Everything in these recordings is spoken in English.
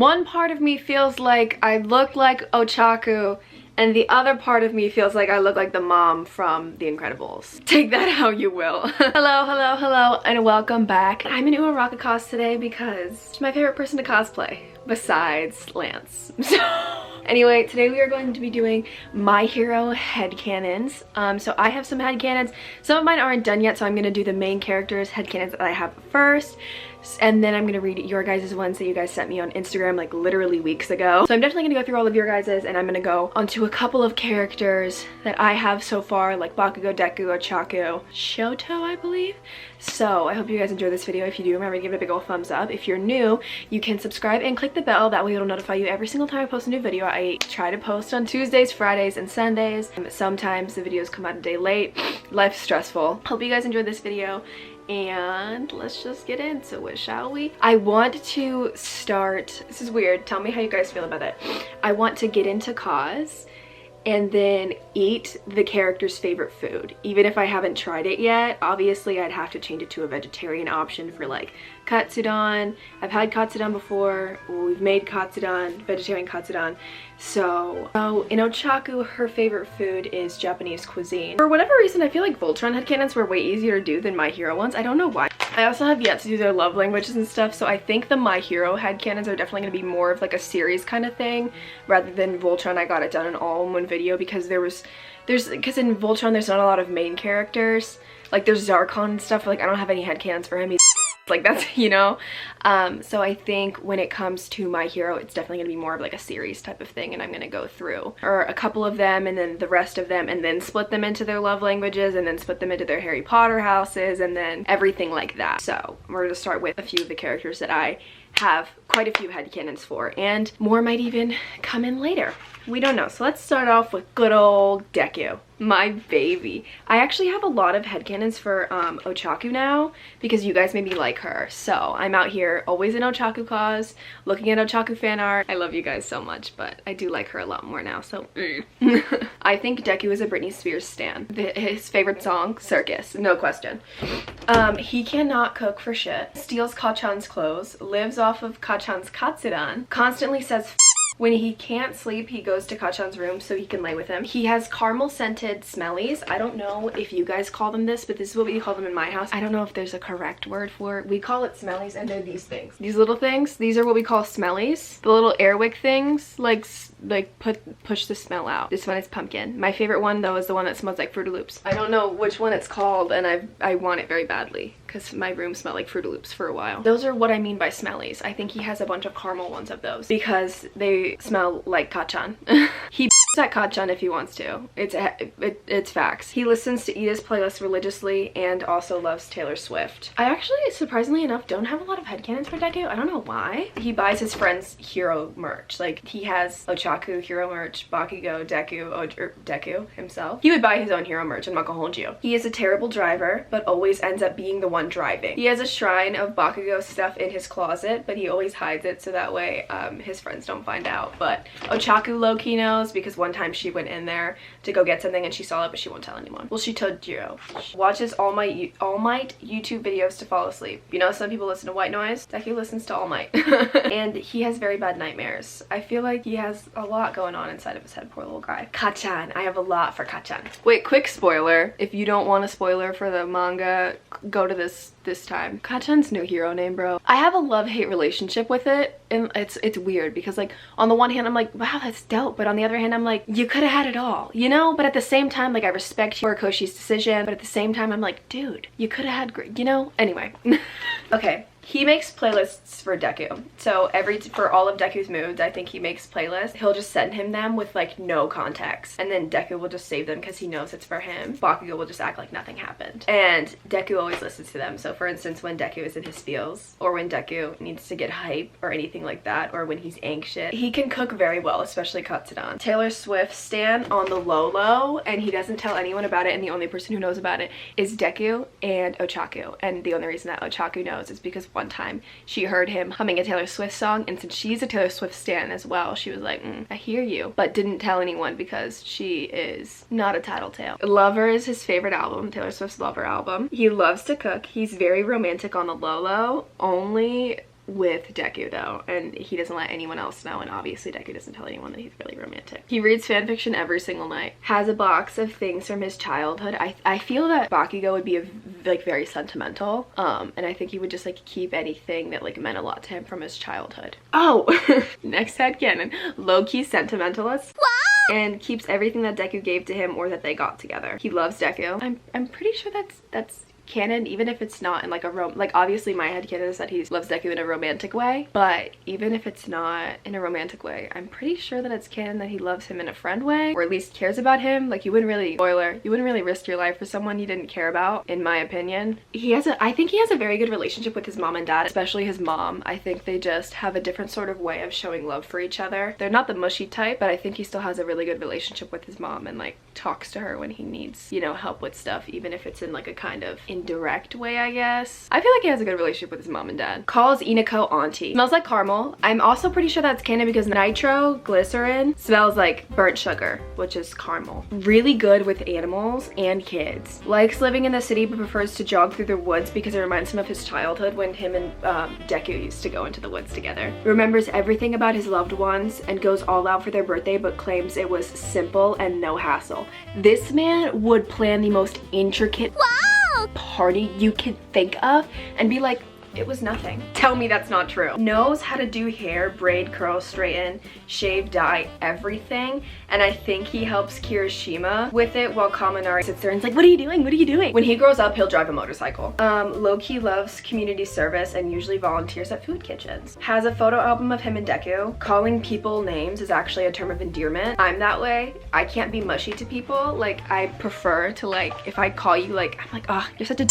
One part of me feels like I look like Ochaku, and the other part of me feels like I look like the mom from The Incredibles. Take that how you will. Hello, hello, hello, and welcome back. I'm in Uraraka cos today because she's my favorite person to cosplay, besides Lance. Anyway, today we are going to be doing My Hero headcanons. So I have some headcanons. Some of mine aren't done yet, so I'm going to do the main characters headcanons that I have first. And then I'm going to read your guys' ones that you guys sent me on Instagram like literally weeks ago. So I'm definitely going to go through all of your guys' and I'm going to go onto a couple of characters that I have so far, like Bakugou, Deku, Ochaku, Shoto, I believe. So I hope you guys enjoy this video. If you do, remember to give it a big old thumbs up. If you're new, you can subscribe and click the bell. That way it'll notify you every single time I post a new video. I try to post on Tuesdays, Fridays, and Sundays. Sometimes the videos come out a day late. Life's stressful. Hope you guys enjoyed this video. And let's just get into it, shall we? I want to start, this is weird, tell me how you guys feel about it. I want to get into cause and then eat the character's favorite food. Even if I haven't tried it yet, obviously I'd have to change it to a vegetarian option for like katsudon. I've had katsudon before, we've made katsudon, vegetarian katsudon. So in Ochaku, her favorite food is Japanese cuisine. For whatever reason, I feel like Voltron headcanons were way easier to do than My Hero ones. I don't know why. I also have yet to do their love languages and stuff, so I think the My Hero headcanons are definitely going to be more of like a series kind of thing, rather than Voltron. I got it done in all in one video because because in Voltron there's not a lot of main characters. Like there's Zarkon and stuff, like I don't have any headcanons for him. Like that's, you know, so I think when it comes to My Hero, it's definitely gonna be more of like a series type of thing, and I'm gonna go through or a couple of them and then the rest of them and then split them into their love languages and then split them into their Harry Potter houses and then everything like that. So we're gonna start with a few of the characters that I have quite a few headcanons for, and more might even come in later. We don't know. So let's start off with good old Deku, my baby. I actually have a lot of headcanons for Ochaku now because you guys made me like her. So I'm out here always in Ochaku cause, looking at Ochaku fan art. I love you guys so much, but I do like her a lot more now, so I think Deku is a Britney Spears stan. His favorite song, Circus, no question. He cannot cook for shit, steals Kachan's clothes, lives off of Kachan's katsudon, constantly says when he can't sleep, he goes to Kachan's room so he can lay with him. He has caramel scented smellies. I don't know if you guys call them this, but this is what we call them in my house. I don't know if there's a correct word for it. We call it smellies, and they're these things. These little things, these are what we call smellies. The little airwick things, like push the smell out. This one is pumpkin. My favorite one though is the one that smells like Fruity Loops. I don't know which one it's called, and I want it very badly because my room smelled like Fruity Loops for a while. Those are what I mean by smellies. I think he has a bunch of caramel ones of those because they smell like Kachan. He at Kachan if he wants to. It's facts. He listens to Ida's playlist religiously and also loves Taylor Swift. I actually, surprisingly enough, don't have a lot of headcanons for Deku. I don't know why. He buys his friends hero merch. Like he has Ochaku hero merch, Bakugou, Deku himself. He would buy his own hero merch, I'm not gonna hold you. He is a terrible driver, but always ends up being the one driving. He has a shrine of Bakugou stuff in his closet, but he always hides it so that way his friends don't find out. But Ochaku low-key knows because one time she went in there to go get something and she saw it, but she won't tell anyone. Well, she told Jiro. Watches All Might YouTube videos to fall asleep. You know, some people listen to white noise. Deku listens to All Might. And he has very bad nightmares. I feel like he has a lot going on inside of his head, poor little guy. Kachan. I have a lot for Kachan. Wait, quick spoiler. If you don't want a spoiler for the manga, go to this time. Kachan's new hero name, bro. I have a love-hate relationship with it, and it's weird because like on the one hand I'm like, wow, that's dope, but on the other hand I'm like, you could have had it all, you know? But at the same time, like I respect Horikoshi's decision, but at the same time I'm like, dude, you could have had great, you know? Anyway. Okay. He makes playlists for Deku. So for all of Deku's moods, I think he makes playlists. He'll just send him them with like no context. And then Deku will just save them because he knows it's for him. Bakugou will just act like nothing happened. And Deku always listens to them. So for instance, when Deku is in his feels, or when Deku needs to get hype or anything like that, or when he's anxious, he can cook very well, especially katsudon. Taylor Swift stan on the low, and he doesn't tell anyone about it, and the only person who knows about it is Deku and Ochaku. And the only reason that Ochaku knows is because one time she heard him humming a Taylor Swift song, and since she's a Taylor Swift stan as well, she was like, I hear you, but didn't tell anyone because she is not a tattletale. Lover is his favorite album, Taylor Swift's Lover album. He loves to cook. He's very romantic on the low, only with Deku though, and he doesn't let anyone else know, and obviously Deku doesn't tell anyone that he's really romantic. He reads fanfiction every single night. Has a box of things from his childhood. I feel that Bakugou would be like very sentimental, and I think he would just like keep anything that like meant a lot to him from his childhood. Oh, next headcanon. Low-key sentimentalist. Wow! And keeps everything that Deku gave to him or that they got together. He loves Deku. I'm pretty sure that's canon, even if it's not in like a like obviously my headcanon is that he loves Deku in a romantic way, but even if it's not in a romantic way, I'm pretty sure that it's canon that he loves him in a friend way, or at least cares about him. Like you wouldn't really, spoiler, you wouldn't really risk your life for someone you didn't care about, in my opinion. I think he has a very good relationship with his mom and dad, especially his mom. I think they just have a different sort of way of showing love for each other. They're not the mushy type, but I think he still has a really good relationship with his mom and like talks to her when he needs, you know, help with stuff, even if it's in like a kind of indirect way, I guess. I feel like he has a good relationship with his mom and dad. Calls Inako auntie. Smells like caramel. I'm also pretty sure that's canon because nitroglycerin smells like burnt sugar, which is caramel. Really good with animals and kids. Likes living in the city but prefers to jog through the woods because it reminds him of his childhood when him and Deku used to go into the woods together. Remembers everything about his loved ones and goes all out for their birthday but claims it was simple and no hassle. This man would plan the most intricate party you could think of and be like, it was nothing. Tell me that's not true. Knows how to do hair, braid, curl, straighten, shave, dye, everything. And I think he helps Kirishima with it while Kaminari sits there and is like, what are you doing? What are you doing? When he grows up, he'll drive a motorcycle. Low-key loves community service and usually volunteers at food kitchens. Has a photo album of him and Deku. Calling people names is actually a term of endearment. I'm that way. I can't be mushy to people. Like, I prefer to like, if I call you like, I'm like, oh, you're such a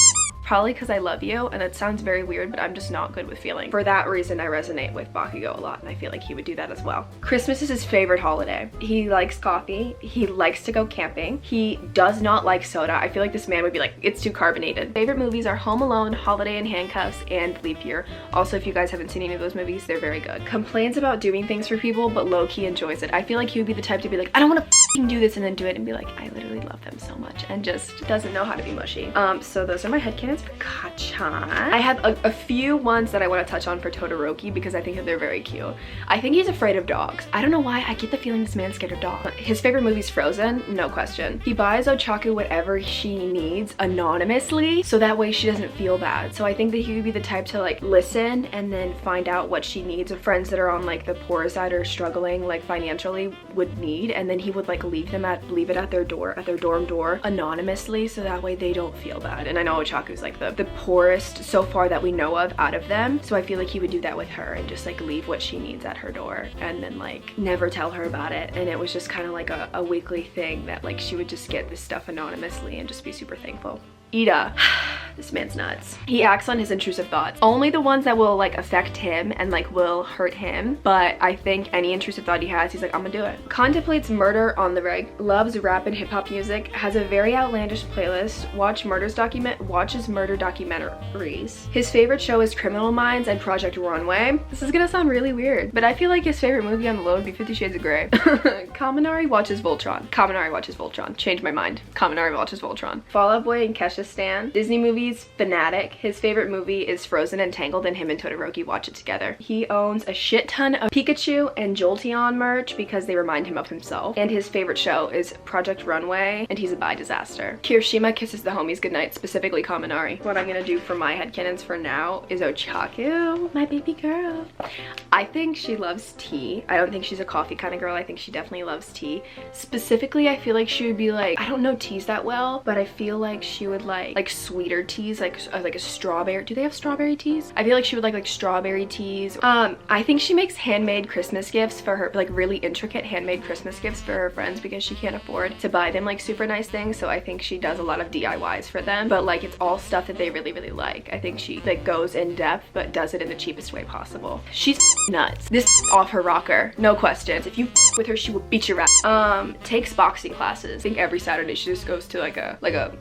probably because I love you, and it sounds very weird, but I'm just not good with feeling. For that reason, I resonate with Bakugou a lot, and I feel like he would do that as well. Christmas is his favorite holiday. He likes coffee. He likes to go camping. He does not like soda. I feel like this man would be like, it's too carbonated. Favorite movies are Home Alone, Holiday in Handcuffs, and Leap Year. Also, if you guys haven't seen any of those movies, they're very good. Complains about doing things for people, but low-key enjoys it. I feel like he would be the type to be like, I don't want to do this, and then do it and be like, I literally love them so much, and just doesn't know how to be mushy. So those are my headcanons for Kacha. I have a few ones that I want to touch on for Todoroki because I think that they're very cute. I think he's afraid of dogs. I don't know why, I get the feeling this man's scared of dogs. His favorite movie is Frozen, no question. He buys Ochaku whatever she needs anonymously so that way she doesn't feel bad. So I think that he would be the type to like listen and then find out what she needs. Friends that are on like the poor side or struggling like financially would need, and then he would like leave it at their door, at their dorm door anonymously so that way they don't feel bad. And I know Ochaku's like the poorest so far that we know of out of them, so I feel like he would do that with her and just like leave what she needs at her door and then like never tell her about it. And it was just kind of like a weekly thing that like she would just get this stuff anonymously and just be super thankful. Ida. This man's nuts. He acts on his intrusive thoughts. Only the ones that will like affect him and like will hurt him, but I think any intrusive thought he has, he's like, I'm gonna do it. Contemplates murder on the reg. Loves rap and hip-hop music. Has a very outlandish playlist. Watches murder documentaries. His favorite show is Criminal Minds and Project Runway. This is gonna sound really weird, but I feel like his favorite movie on the low would be 50 Shades of Grey. Kaminari watches Voltron. Kaminari watches Voltron. Changed my mind. Kaminari watches Voltron. Fall Out Boy and Kesha Stan. Disney movies, fanatic. His favorite movie is Frozen and Tangled, and him and Todoroki watch it together. He owns a shit ton of Pikachu and Jolteon merch because they remind him of himself. And his favorite show is Project Runway, and he's a bi disaster. Kirishima kisses the homies goodnight, specifically Kaminari. What I'm gonna do for my headcanons for now is Ochaku, my baby girl. I think she loves tea. I don't think she's a coffee kind of girl. I think she definitely loves tea. Specifically, I feel like she would be like, I don't know teas that well, but I feel like she would like sweeter teas, like a strawberry. Do they have strawberry teas? I feel like she would like strawberry teas. I think she makes handmade Christmas gifts for her, like really intricate handmade Christmas gifts for her friends because she can't afford to buy them like super nice things. So I think she does a lot of DIYs for them, but like it's all stuff that they really like. I think she like goes in depth but does it in the cheapest way possible. She's nuts. This off her rocker, no questions. If you with her, she will beat your ass. Takes boxing classes. I think every Saturday she just goes to like a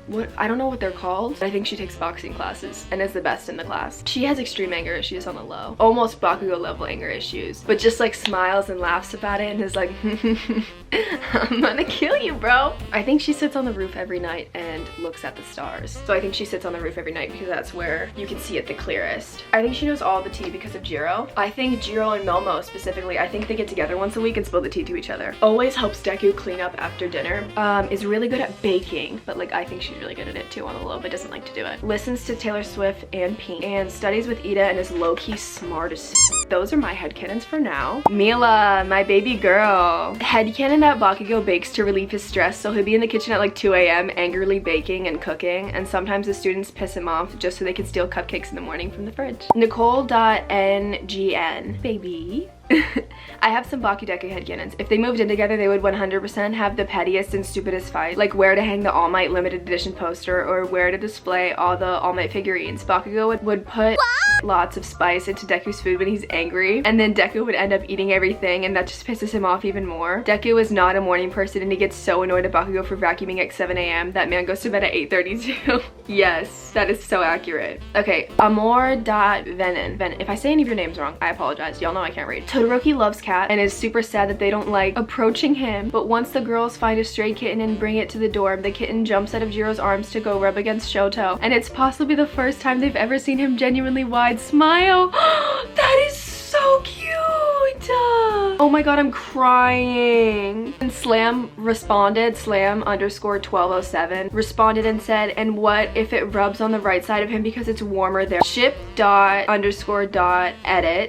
what, I don't know what they're called. I think she takes boxing classes and is the best in the class. She has extreme anger issues on the low. Almost Bakugou level anger issues. But just like smiles and laughs about it and is like, I'm gonna kill you, bro. I think she sits on the roof every night and looks at the stars. So I think she sits on the roof every night because that's where you can see it the clearest. I think she knows all the tea because of Jiro. I think Jiro and Momo specifically, I think they get together once a week and spill the tea to each other. Always helps Deku clean up after dinner. Is really good at baking, but like I think she's really good at it too on the low, but doesn't like to do it. Listens to Taylor Swift and Pink and studies with Ida and is low-key smart as Those are my headcanons for now. Mila, my baby girl. Headcanon that Bakugou bakes to relieve his stress, so he'll be in the kitchen at like 2 a.m. angrily baking and cooking, and sometimes the students piss him off just so they can steal cupcakes in the morning from the fridge. Nicole.ngn. Baby. I have some Bakudeku headcanons. If they moved in together, they would 100% have the pettiest and stupidest fight, like where to hang the All Might limited edition poster or where to display all the All Might figurines. Bakugou would put lots of spice into Deku's food when he's angry, and then Deku would end up eating everything, and that just pisses him off even more. Deku is not a morning person, and he gets so annoyed at Bakugou for vacuuming at 7 a.m. That man goes to bed at 8:32. Yes, that is so accurate. Okay, Amor.Venin. If I say any of your names wrong, I apologize. Y'all know I can't read. Todoroki loves cat and is super sad that they don't like approaching him, but once the girls find a stray kitten and bring it to the dorm, the kitten jumps out of Jiro's arms to go rub against Shoto, and it's possibly the first time they've ever seen him genuinely wide smile. That is so cute. Oh my god, I'm crying. And Slam responded, Slam_1207 responded and said, and what if it rubs on the right side of him because it's warmer there? Ship._.edit.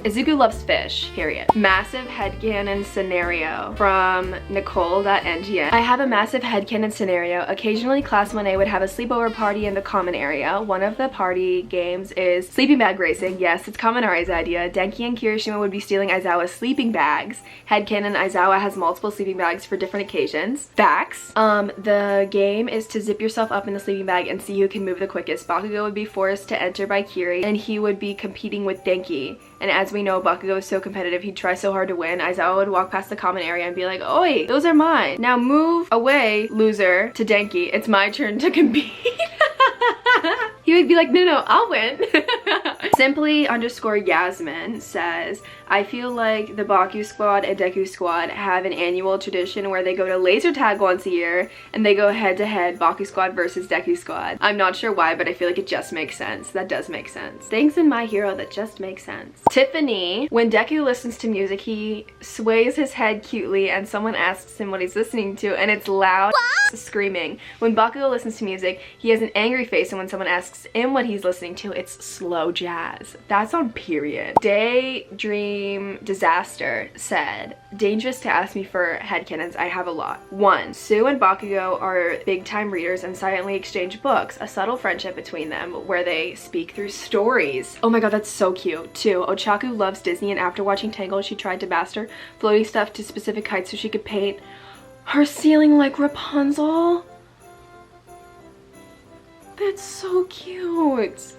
Izuku loves fish, period. Massive headcanon scenario from Nicole.ngn. I have a massive headcanon scenario. Occasionally class 1A would have a sleepover party in the common area. One of the party games is sleeping bag racing. Yes, it's Kaminari's idea. Denki and Kirishima would be stealing Aizawa's sleeping bags. Headcanon, Aizawa has multiple sleeping bags for different occasions. Facts. The game is to zip yourself up in the sleeping bag and see who can move the quickest. Bakugou would be forced to enter by Kiri, and he would be competing with Denki. And as we know, Bakugou is so competitive, he'd try so hard to win. Aizawa would walk past the common area and be like, oi, those are mine. Now move away, loser, to Denki. It's my turn to compete. He would be like, no, I'll win. Simply_Yasmin says, I feel like the Baku squad and Deku squad have an annual tradition where they go to laser tag once a year and they go head to head, Baku squad versus Deku squad. I'm not sure why, but I feel like it just makes sense. That does make sense. Things in My Hero that just make sense. Tiffany, when Deku listens to music, he sways his head cutely and someone asks him what he's listening to and it's loud screaming. When Bakugou listens to music, he has an angry face, and when someone asks him what he's listening to, it's slow jazz. That's on period. Daydream Disaster said, dangerous to ask me for headcanons, I have a lot. 1. Sue and Bakugou are big time readers and silently exchange books, a subtle friendship between them where they speak through stories. Oh my god, that's so cute. 2. Ochaku loves Disney, and after watching Tangled, she tried to master floating stuff to specific heights so she could paint her ceiling like Rapunzel. That's so cute.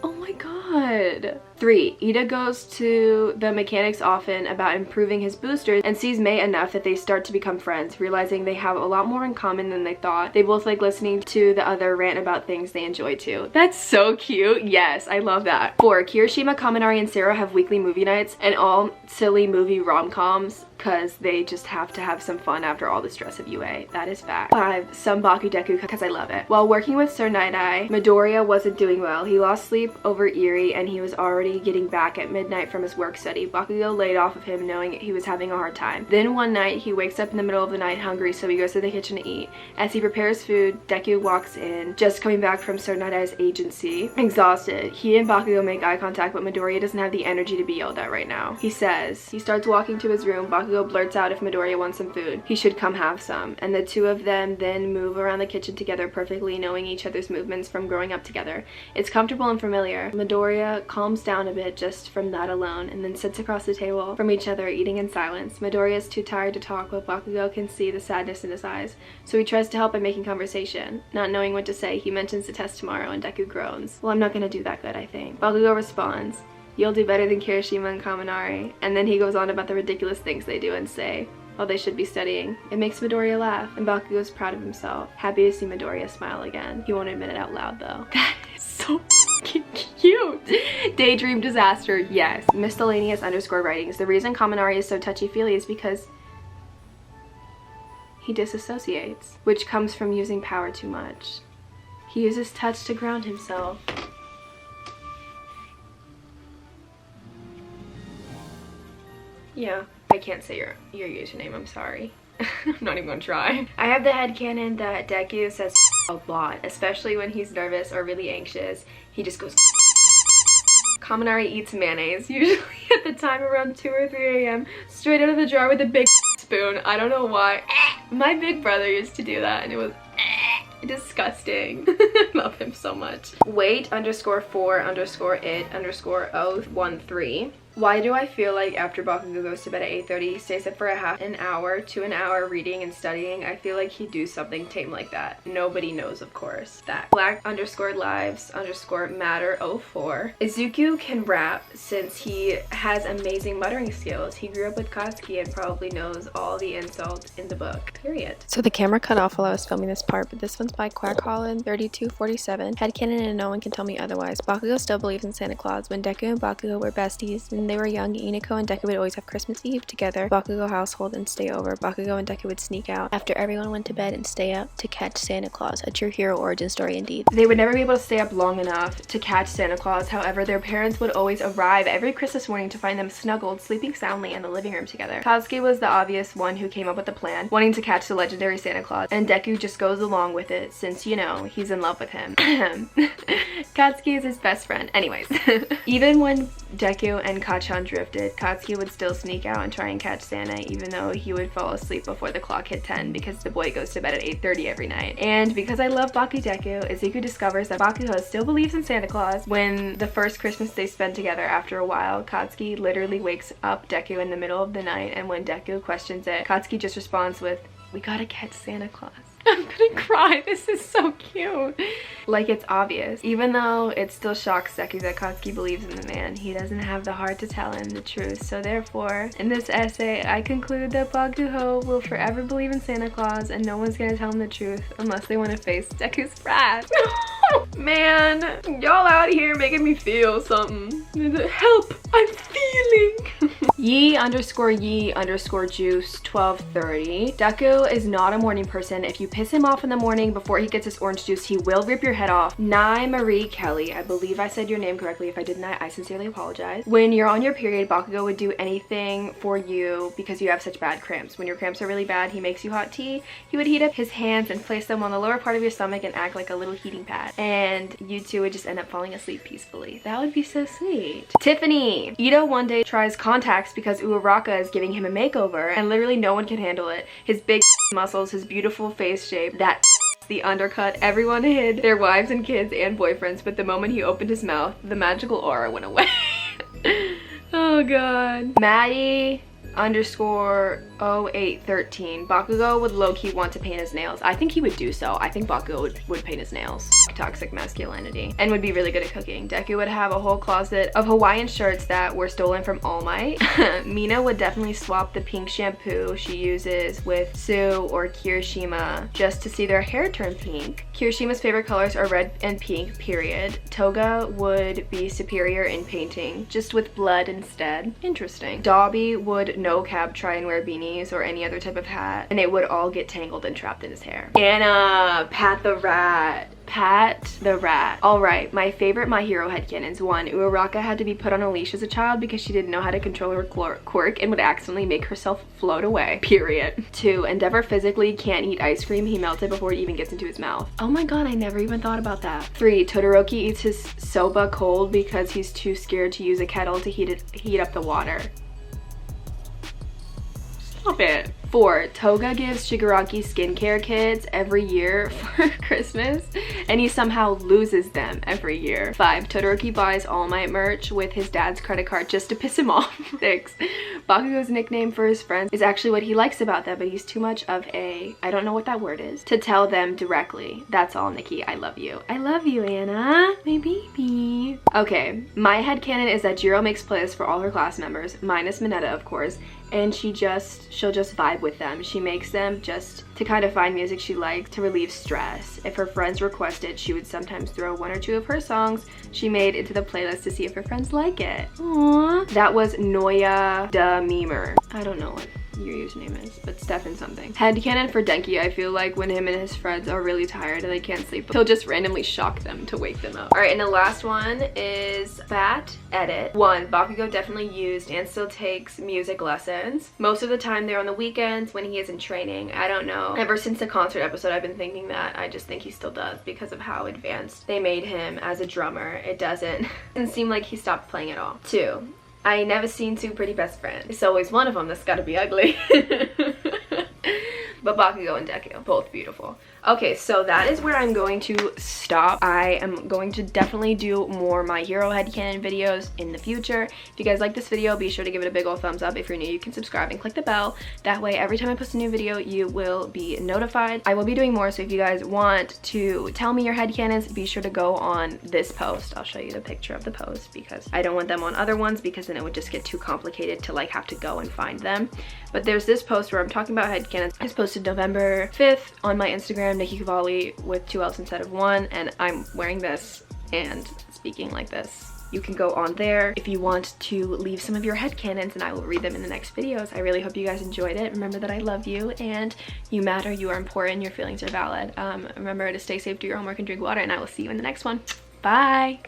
Oh my god. 3. Ida goes to the mechanics often about improving his boosters and sees Mei enough that they start to become friends, realizing they have a lot more in common than they thought. They both like listening to the other rant about things they enjoy too. That's so cute. Yes, I love that. 4. Kirishima, Kaminari, and Sero have weekly movie nights and all silly movie rom-coms because they just have to have some fun after all the stress of UA. That is fact. 5. Some Bakudeku because I love it. While working with Sir Night-Eye, Midoriya wasn't doing well. He lost sleep over Eri and he was already getting back at midnight from his work study. Bakugou laid off of him knowing he was having a hard time. Then one night he wakes up in the middle of the night hungry, so he goes to the kitchen to eat. As he prepares food, Deku walks in, just coming back from Sir Night-Eye's agency. Exhausted, he and Bakugou make eye contact, but Midoriya doesn't have the energy to be yelled at right now. He says, he starts walking to his room. Bakugou blurts out if Midoriya wants some food, he should come have some, and the two of them then move around the kitchen together perfectly, knowing each other's movements from growing up together. It's comfortable and familiar. Midoriya calms down a bit just from that alone, and then sits across the table from each other eating in silence. Midoriya is too tired to talk, but Bakugou can see the sadness in his eyes, so he tries to help by making conversation. Not knowing what to say, he mentions the test tomorrow, and Deku groans. Well, I'm not gonna do that good, I think. Bakugou responds, you'll do better than Kirishima and Kaminari, and then he goes on about the ridiculous things they do and say, while they should be studying. It makes Midoriya laugh, and Bakugo is proud of himself. Happy to see Midoriya smile again. He won't admit it out loud though. That is so cute. Daydream disaster, yes. Miscellaneous underscore writings. The reason Kaminari is so touchy-feely is because he disassociates, which comes from using power too much. He uses touch to ground himself. Yeah, I can't say your username, I'm sorry. I'm not even gonna try. I have the headcanon that Deku says a lot, especially when he's nervous or really anxious. He just goes. Kaminari eats mayonnaise, usually at the time around 2 or 3 a.m. straight out of the jar with a big spoon. I don't know why. My big brother used to do that and it was disgusting. I love him so much. Wait underscore 4 underscore it underscore 013. Why do I feel like after Bakugou goes to bed at 8:30, he stays up for a half an hour to an hour reading and studying? I feel like he'd do something tame like that. Nobody knows, of course. That. Black underscore lives underscore matter 04. Izuku can rap since he has amazing muttering skills. He grew up with Katsuki and probably knows all the insults in the book. Period. So the camera cut off while I was filming this part, but this one's by Quack Holland 3247. Headcanon and no one can tell me otherwise. Bakugo still believes in Santa Claus. When Deku and Bakugo were besties, when they were young, Inako and Deku would always have Christmas Eve together, Bakugo household, and stay over. Bakugo and Deku would sneak out after everyone went to bed and stay up to catch Santa Claus. A true hero origin story indeed. They would never be able to stay up long enough to catch Santa Claus. However, their parents would always arrive every Christmas morning to find them snuggled, sleeping soundly in the living room together. Katsuki was the obvious one who came up with the plan, wanting to catch the legendary Santa Claus, and Deku just goes along with it since, you know, he's in love with him. Katsuki is his best friend. Anyways, even when Deku and Kachan drifted, Katsuki would still sneak out and try and catch Santa, even though he would fall asleep before the clock hit 10 because the boy goes to bed at 8:30 every night. And because I love Bakudeku, Izuku discovers that Bakugo still believes in Santa Claus. When the first Christmas they spend together after a while, Katsuki literally wakes up Deku in the middle of the night, and when Deku questions it, Katsuki just responds with, "We gotta catch Santa Claus." I'm gonna cry. This is so cute. Like, it's obvious. Even though it still shocks Deku that Katsuki believes in the man, he doesn't have the heart to tell him the truth. So therefore, in this essay, I conclude that Bakugou will forever believe in Santa Claus and no one's gonna tell him the truth unless they want to face Deku's wrath. Man, y'all out here making me feel something. Help! I'm feeling! Yi underscore juice 1230. Deku is not a morning person. If you piss him off in the morning before he gets his orange juice, he will rip your head off. Nye Marie Kelly, I believe I said your name correctly. If I did not, I sincerely apologize. When you're on your period, Bakugo would do anything for you because you have such bad cramps. When your cramps are really bad, he makes you hot tea. He would heat up his hands and place them on the lower part of your stomach and act like a little heating pad. And you two would just end up falling asleep peacefully. That would be so sweet. Tiffany. Ito one day tries contacts because Uraraka is giving him a makeover and literally no one can handle it. His big muscles, his beautiful face shape, that the undercut. Everyone hid their wives and kids and boyfriends, but the moment he opened his mouth, the magical aura went away. Oh god. Maddie underscore 0813. Bakugo would low-key want to paint his nails. I think he would do so. I think Bakugo would paint his nails. Toxic masculinity. And would be really good at cooking. Deku would have a whole closet of Hawaiian shirts that were stolen from All Might. Mina would definitely swap the pink shampoo she uses with Sue or Kirishima just to see their hair turn pink. Kirishima's favorite colors are red and pink, period. Toga would be superior in painting, just with blood instead. Interesting. Dobby would no cap try and wear beanies or any other type of hat, and it would all get tangled and trapped in his hair. Anna, Pat the Rat. Pat the Rat. Alright, my favorite My Hero headcanons. 1. Uraraka had to be put on a leash as a child because she didn't know how to control her quirk and would accidentally make herself float away. Period. 2. Endeavor physically can't eat ice cream. He melts it before it even gets into his mouth. Oh my god, I never even thought about that. 3. Todoroki eats his soba cold because he's too scared to use a kettle to heat up the water. Stop it. 4. Toga gives Shigaraki skincare kits every year for Christmas, and he somehow loses them every year. 5. Todoroki buys All Might merch with his dad's credit card just to piss him off. 6. Bakugo's nickname for his friends is actually what he likes about them, but he's too much of a, I don't know what that word is, to tell them directly. That's all, Nikki. I love you. I love you, Anna. My baby. Okay, my headcanon is that Jiro makes playlists for all her class members, minus Mineta, of course, and she'll just vibe with them. She makes them just to kind of find music she likes to relieve stress. If her friends requested, she would sometimes throw 1 or 2 of her songs she made into the playlist to see if her friends like it. Aww. That was Noya the Memer. I don't know what your username is, but Stefan something. Headcanon for Denki. I feel like when him and his friends are really tired and they can't sleep, he'll just randomly shock them to wake them up. All right, and the last one is Fat Edit. 1, Bakugou definitely used and still takes music lessons. Most of the time they're on the weekends when he is in training. I don't know. Ever since the concert episode, I've been thinking that. I just think he still does because of how advanced they made him as a drummer. It doesn't seem like he stopped playing at all. 2, I never seen 2 pretty best friends. It's always one of them that's gotta be ugly. But Bakugou and Deku, both beautiful. Okay, so that is where I'm going to stop. I am going to definitely do more My Hero headcanon videos in the future. If you guys like this video, be sure to give it a big old thumbs up. If you're new, you can subscribe and click the bell. That way, every time I post a new video, you will be notified. I will be doing more, so if you guys want to tell me your headcanons, be sure to go on this post. I'll show you the picture of the post because I don't want them on other ones because then it would just get too complicated to like have to go and find them. But there's this post where I'm talking about headcanons. It's posted November 5th on my Instagram, Nikki Kavali, with 2 L's instead of 1, and I'm wearing this and speaking like this. You can go on there if you want to leave some of your headcanons and I will read them in the next videos. I really hope you guys enjoyed it. Remember that I love you and you matter, you are important, your feelings are valid. Remember to stay safe, do your homework, and drink water, and I will see you in the next one. Bye!